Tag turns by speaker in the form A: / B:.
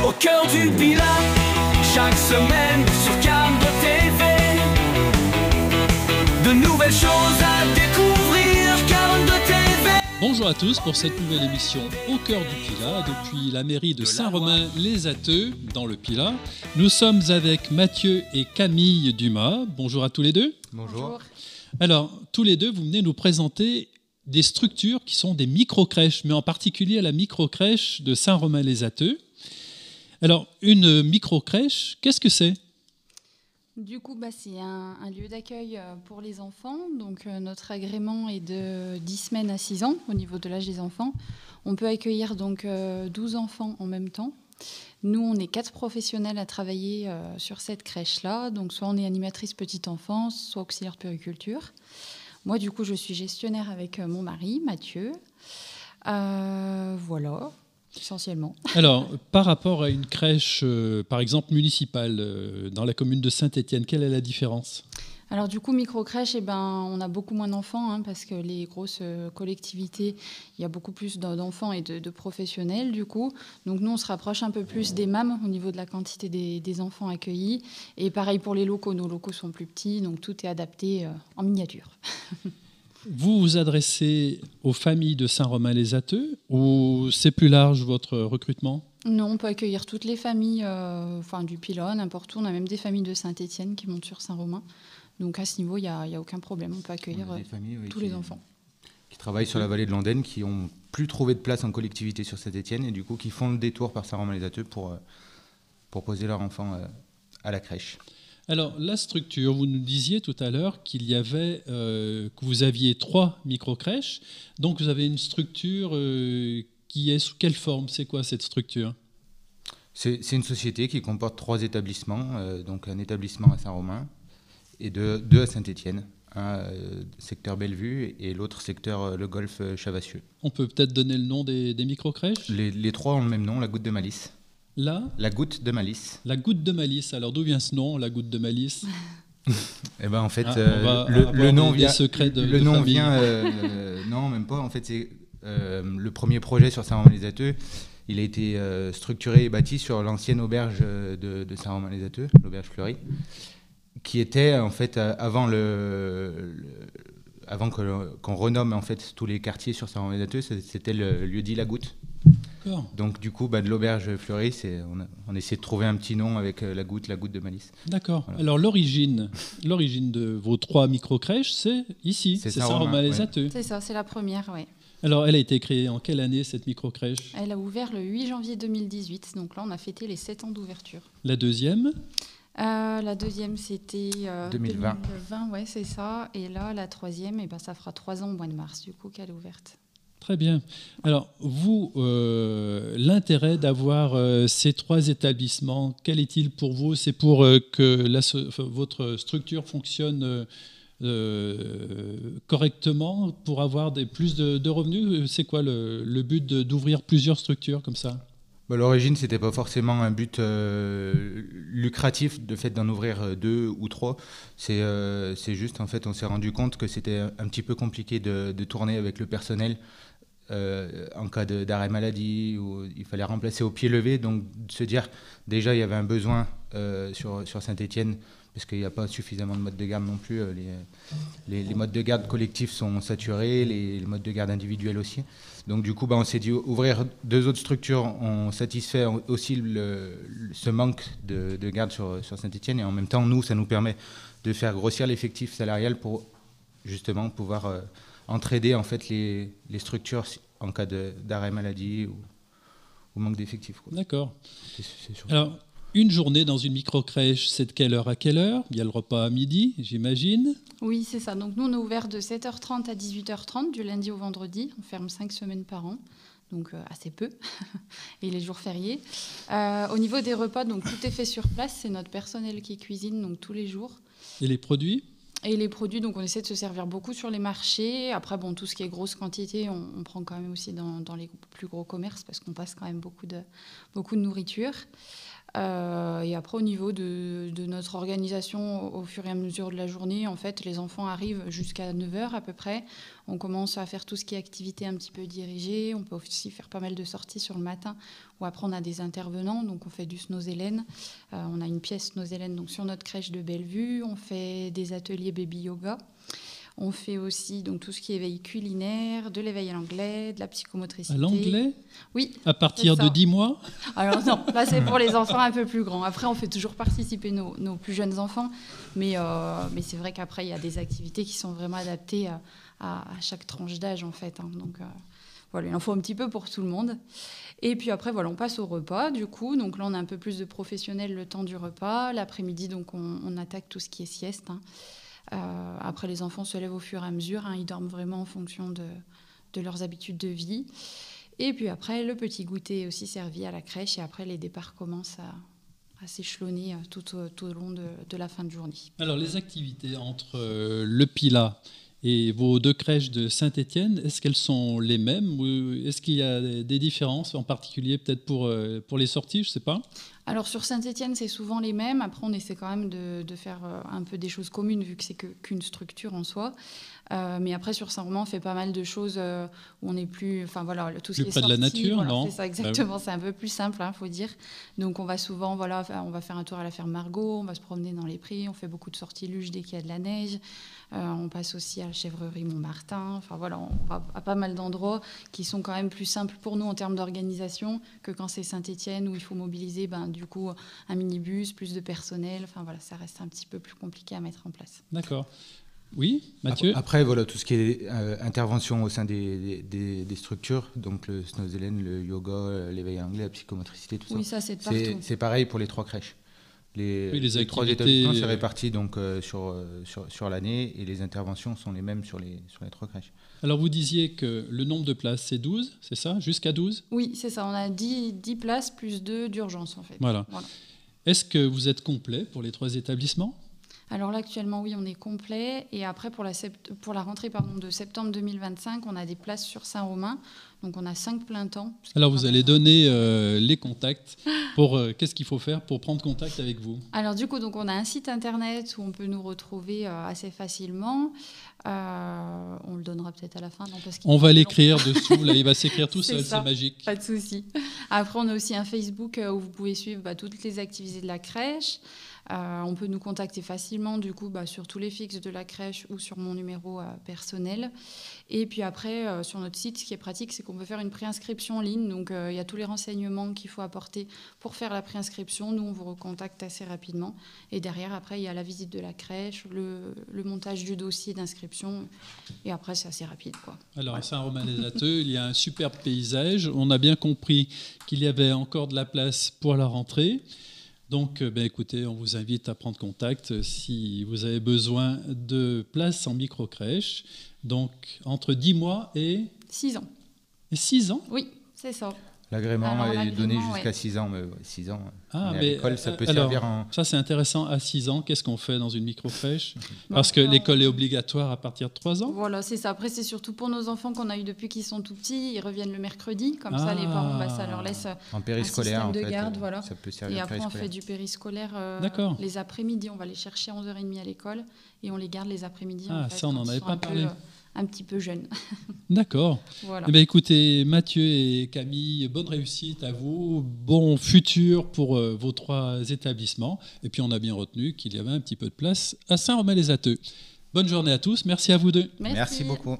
A: au cœur du Pilat, chaque semaine sur Cannes TV. De nouvelles choses à découvrir, Cannes TV.
B: Bonjour à tous pour cette nouvelle émission au cœur du Pilat, depuis la mairie de Saint-Romain-les-Atteux, dans le Pilat. Nous sommes avec Mathieu et Camille Dumas. Bonjour à tous les deux.
C: Bonjour.
B: Alors, tous les deux, vous venez nous présenter des structures qui sont des micro-crèches, mais en particulier la micro-crèche de Saint-Romain-les-Atteux. Alors, une micro-crèche, qu'est-ce que c'est ?
D: Du coup, c'est un lieu d'accueil pour les enfants. Donc, notre agrément est de 10 semaines à 6 ans au niveau de l'âge des enfants. On peut accueillir donc 12 enfants en même temps. Nous, on est 4 professionnels à travailler sur cette crèche-là. Donc, soit on est animatrice petite enfance, soit auxiliaire de puériculture. Moi, du coup, je suis gestionnaire avec mon mari, Mathieu. Voilà, essentiellement.
B: Alors, par rapport à une crèche, par exemple, municipale, dans la commune de Saint-Étienne, quelle est la différence ?
D: Alors du coup, micro-crèche, on a beaucoup moins d'enfants parce que les grosses collectivités, il y a beaucoup plus d'enfants et de professionnels du coup. Donc nous, on se rapproche un peu plus des MAM au niveau de la quantité des enfants accueillis. Et pareil pour les locaux, nos locaux sont plus petits, donc tout est adapté en miniature.
B: Vous vous adressez aux familles de Saint-Romain-les-Atteux ou c'est plus large votre recrutement ?
D: Non, on peut accueillir toutes les familles du Pilat, n'importe où. On a même des familles de Saint-Étienne qui montent sur Saint-Romain. Donc à ce niveau, il n'y a aucun problème. On peut accueillir tous les enfants.
C: Qui travaillent sur la vallée de l'Andenne, qui n'ont plus trouvé de place en collectivité sur Saint-Étienne et du coup qui font le détour par Saint-Romain-les-Atteux pour poser leurs enfants à la crèche.
B: Alors la structure, vous nous disiez tout à l'heure qu'il y avait, que vous aviez 3 micro-crèches. Donc vous avez une structure qui est sous quelle forme ? C'est quoi cette structure ?
C: C'est une société qui comporte 3 établissements, donc un établissement à Saint-Romain et 2 à Saint-Étienne, un secteur Bellevue et l'autre secteur le Golfe Chavassieux.
B: On peut peut-être donner le nom des micro-crèches ?
C: Les 3 ont le même nom, la Goutte de Malice.
B: La
C: Goutte de Malice.
B: La Goutte de Malice. Alors d'où vient ce nom, la Goutte de Malice ?
C: Eh ben en fait,
B: le nom vient. Le nom vient.
C: Non, même pas. En fait, c'est le premier projet sur Saint-Romain-les-Atteux. Il a été structuré et bâti sur l'ancienne auberge de Saint-Romain-les-Atteux, l'auberge Fleury, qui était en fait avant qu'on renomme en fait tous les quartiers sur Saint-Romain-les-Atteux, c'était le lieu-dit La Goutte.
B: D'accord.
C: Donc du coup, de l'auberge Fleury, on essaie de trouver un petit nom avec la goutte de Malice.
B: D'accord.
C: Voilà.
B: Alors l'origine de vos 3 micro-crèches, c'est ici, c'est Saint-Romain-les-Atteux.
D: Ouais. C'est ça, c'est la première, oui.
B: Alors elle a été créée en quelle année cette micro-crèche ?
D: Elle a ouvert le 8 janvier 2018, donc là on a fêté les 7 ans d'ouverture.
B: La deuxième ?
D: La deuxième, c'était
C: 2020.
D: 2020, ouais, c'est ça. Et là, la troisième, ça fera 3 ans au mois de mars, du coup, qu'elle est ouverte.
B: Très bien. Alors, vous, l'intérêt d'avoir ces 3 établissements, quel est-il pour vous ? C'est pour que votre structure fonctionne correctement, pour avoir plus de revenus ? C'est quoi le but d'ouvrir plusieurs structures comme ça ?
C: L'origine, c'était pas forcément un but lucratif, de fait d'en ouvrir 2 ou 3. C'est juste, en fait, on s'est rendu compte que c'était un petit peu compliqué de tourner avec le personnel en cas d'arrêt maladie, où il fallait remplacer au pied levé. Donc, de se dire, déjà, il y avait un besoin sur Saint-Étienne, parce qu'il n'y a pas suffisamment de modes de garde non plus. Les modes de garde collectifs sont saturés, les modes de garde individuels aussi. Donc du coup, on s'est dit, ouvrir 2 autres structures, on satisfait aussi ce manque de garde sur Saint-Étienne. Et en même temps, nous, ça nous permet de faire grossir l'effectif salarial pour justement pouvoir entraider en fait, les structures en cas d'arrêt maladie ou manque d'effectifs.
B: D'accord.
C: C'est
B: Alors, une journée dans une micro-crèche, c'est de quelle heure à quelle heure ? Il y a le repas à midi, j'imagine.
D: Oui, c'est ça. Donc nous, on est ouvert de 7h30 à 18h30, du lundi au vendredi. On ferme 5 semaines par an, donc assez peu, et les jours fériés. Au niveau des repas, donc tout est fait sur place. C'est notre personnel qui cuisine, donc tous les jours.
B: Et les produits ?
D: Et les produits, donc on essaie de se servir beaucoup sur les marchés. Après, tout ce qui est grosse quantité, on prend quand même aussi dans les plus gros commerces, parce qu'on passe quand même beaucoup de nourriture. Et après, au niveau de notre organisation, au fur et à mesure de la journée, en fait, les enfants arrivent jusqu'à 9h à peu près. On commence à faire tout ce qui est activité un petit peu dirigée. On peut aussi faire pas mal de sorties sur le matin, où après, on a des intervenants. Donc, on fait du Snows-Hélène. On a une pièce Snows-Hélène donc, sur notre crèche de Bellevue. On fait des ateliers baby yoga. On fait aussi donc, tout ce qui est éveil culinaire, de l'éveil à l'anglais, de la psychomotricité.
B: À l'anglais ?
D: Oui.
B: À partir de 10 mois ?
D: Alors non, là c'est pour les enfants un peu plus grands. Après, on fait toujours participer nos plus jeunes enfants. Mais c'est vrai qu'après, il y a des activités qui sont vraiment adaptées à chaque tranche d'âge, en fait. Donc voilà, il en faut un petit peu pour tout le monde. Et puis après, voilà, on passe au repas, du coup. Donc là, on a un peu plus de professionnels le temps du repas. L'après-midi, donc on attaque tout ce qui est sieste. Après, les enfants se lèvent au fur et à mesure. Ils dorment vraiment en fonction de leurs habitudes de vie. Et puis après, le petit goûter est aussi servi à la crèche. Et après, les départs commencent à s'échelonner tout au long de la fin de journée.
B: Alors, les activités entre le Pilat et vos 2 crèches de Saint-Étienne, est-ce qu'elles sont les mêmes ou est-ce qu'il y a des différences, en particulier peut-être pour les sorties, je ne sais pas ?
D: Alors sur Saint-Étienne, c'est souvent les mêmes. Après, on essaie quand même de faire un peu des choses communes, vu que c'est qu'une structure en soi. Mais après, sur Saint-Romain, on fait pas mal de choses où on n'est plus... Enfin voilà, tout ce qui est
B: près
D: sorti,
B: de la nature,
D: voilà,
B: non ?
D: c'est ça, exactement. C'est un peu plus simple, faut dire. Donc on va souvent, voilà, on va faire un tour à la ferme Margot, on va se promener dans les prés, on fait beaucoup de sorties luge dès qu'il y a de la neige. On passe aussi à la chèvrerie Montmartin. Enfin voilà, on va à pas mal d'endroits qui sont quand même plus simples pour nous en termes d'organisation que quand c'est Saint-Étienne où il faut mobiliser du coup un minibus, plus de personnel. Enfin voilà, ça reste un petit peu plus compliqué à mettre en place.
B: D'accord. Oui, Mathieu ?
C: Après, voilà, tout ce qui est intervention au sein des structures, donc le Snows-Hélène, le yoga, l'éveil anglais, la psychomotricité, tout ça.
D: Oui, ça c'est de partout.
C: C'est pareil pour les 3 crèches. Les 3
B: activités,
C: établissements sont répartis donc, sur l'année et les interventions sont les mêmes sur les 3 crèches.
B: Alors vous disiez que le nombre de places c'est 12, c'est ça ? Jusqu'à 12 ?
D: Oui, c'est ça. On a 10 places plus 2 d'urgence en fait.
B: Voilà. Est-ce que vous êtes complet pour les 3 établissements ?
D: Alors là, actuellement, oui, on est complet. Et après, pour la rentrée de septembre 2025, on a des places sur Saint-Romain. Donc, on a 5 plein temps.
B: Alors, vous allez donner les contacts. Qu'est-ce qu'il faut faire pour prendre contact avec vous ?
D: Alors, du coup, donc, on a un site internet où on peut nous retrouver assez facilement. On le donnera peut-être à la fin. Non, parce
B: on va l'écrire dessous. Là, il va s'écrire tout seul, c'est magique.
D: Pas de souci. Après, on a aussi un Facebook où vous pouvez suivre toutes les activités de la crèche. On peut nous contacter facilement du coup sur tous les fixes de la crèche ou sur mon numéro personnel. Et puis après, sur notre site, ce qui est pratique, c'est qu'on peut faire une préinscription en ligne. Donc il y a tous les renseignements qu'il faut apporter pour faire la préinscription. Nous, on vous recontacte assez rapidement. Et derrière, après, il y a la visite de la crèche, le montage du dossier d'inscription. Et après, c'est assez rapide, quoi.
B: Alors à Saint-Romain-les-Ateux, il y a un superbe paysage. On a bien compris qu'il y avait encore de la place pour la rentrée. Donc, écoutez, on vous invite à prendre contact si vous avez besoin de place en micro-crèche. Donc, entre 10 mois et...
D: 6 ans.
B: Et 6 ans ?
D: Oui, c'est ça.
C: L'agrément est donné jusqu'à 6 ans, mais 6 ans.
B: Ah,
C: mais à l'école, ça peut servir en...
B: Ça, c'est intéressant. À 6 ans, qu'est-ce qu'on fait dans une micro-crèche ? Parce que l'école est obligatoire à partir de 3 ans.
D: Voilà, c'est ça. Après, c'est surtout pour nos enfants qu'on a eu depuis qu'ils sont tout petits. Ils reviennent le mercredi. Comme ça, les parents, ça leur laisse
C: en périscolaire,
D: un système de garde. Voilà.
C: Ça peut servir.
D: Et après, on fait du périscolaire les après-midi. On va les chercher à 11h30 à l'école et on les garde les après-midi.
B: Ah, ça, on n'en avait pas parlé.
D: Un petit peu jeune.
B: D'accord.
D: Voilà.
B: Écoutez, Mathieu et Camille, bonne réussite à vous, bon futur pour vos 3 établissements. Et puis on a bien retenu qu'il y avait un petit peu de place à Saint-Romain-les-Ateux. Bonne journée à tous, merci à vous 2.
C: Merci beaucoup.